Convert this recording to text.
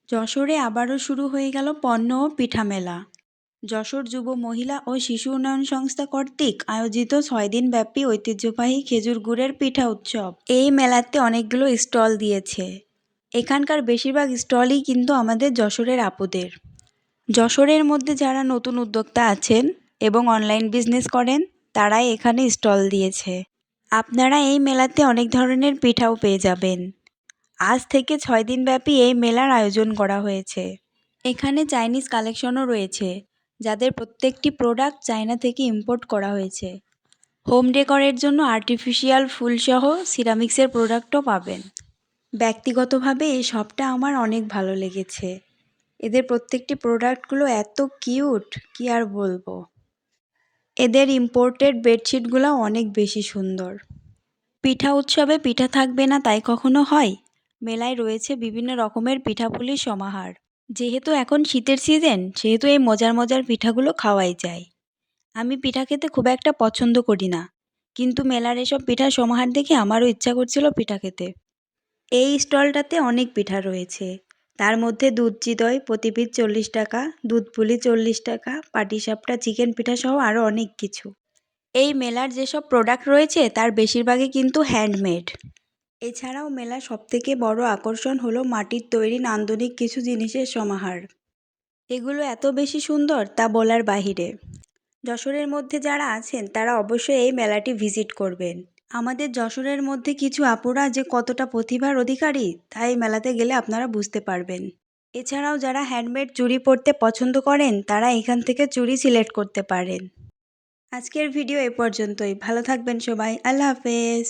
যশোরে আবারও শুরু হয়ে গেল পণ্য ও পিঠা মেলা। যশোর যুব মহিলা ও শিশু উন্নয়ন সংস্থা কর্তৃক আয়োজিত ৬ দিনব্যাপী ঐতিহ্যবাহী খেজুর গুড়ের পিঠা উৎসব। এই মেলাতে অনেকগুলো স্টল দিয়েছে। এখানকার বেশিরভাগ স্টলই কিন্তু আমাদের যশোরের আপুদের। যশোরের মধ্যে যারা নতুন উদ্যোক্তা আছেন এবং অনলাইন বিজনেস করেন তারাই এখানে স্টল দিয়েছে। আপনারা এই মেলাতে অনেক ধরনের পিঠাও পেয়ে যাবেন। আজ থেকে ৬ দিনব্যাপী এই মেলার আয়োজন করা হয়েছে। এখানে চাইনিজ কালেকশনও রয়েছে, যাদের প্রত্যেকটি প্রোডাক্ট চায়না থেকে ইম্পোর্ট করা হয়েছে। হোম ডেকরের জন্য আর্টিফিশিয়াল ফুলসহ সিরামিক্সের প্রোডাক্টও পাবেন। ব্যক্তিগতভাবে এই শপটা আমার অনেক ভালো লেগেছে। এদের প্রত্যেকটি প্রোডাক্টগুলো এত কিউট, কি আর বলবো। এদের ইম্পোর্টেড বেডশিটগুলো অনেক বেশি সুন্দর। পিঠা উৎসবে পিঠা থাকবে না তাই কখনো হয়? মেলায় রয়েছে বিভিন্ন রকমের পিঠাপুলির সমাহার। যেহেতু এখন শীতের সিজন, সেহেতু এই মজার মজার পিঠাগুলো খাওয়াই যায়। আমি পিঠা খেতে খুব একটা পছন্দ করি না, কিন্তু মেলার এসব পিঠার সমাহার দেখে আমারও ইচ্ছা করছিল পিঠা খেতে। এই স্টলটাতে অনেক পিঠা রয়েছে। তার মধ্যে দুধ চিতই প্রতি পিস ৪০ টাকা, দুধ পুলি ৪০ টাকা, পাটিসাপটা, চিকেন পিঠা সহ আরও অনেক কিছু। এই মেলার যেসব প্রোডাক্ট রয়েছে তার বেশিরভাগই কিন্তু হ্যান্ডমেড। এছাড়াও মেলার সবথেকে বড় আকর্ষণ হলো মাটির তৈরি নান্দনিক কিছু জিনিসের সমাহার। এগুলো এত বেশি সুন্দর তা বলার বাহিরে। যশোরের মধ্যে যারা আছেন তারা অবশ্যই এই মেলাটি ভিজিট করবেন। আমাদের যশোরের মধ্যে কিছু আপুরা যে কতটা প্রতিভার অধিকারী তা এই মেলাতে গেলে আপনারা বুঝতে পারবেন। এছাড়াও যারা হ্যান্ডমেড চুড়ি পরতে পছন্দ করেন তারা এখান থেকে চুড়ি সিলেক্ট করতে পারেন। আজকের ভিডিও এ পর্যন্তই। ভালো থাকবেন সবাই। আল্লাহ হাফেজ।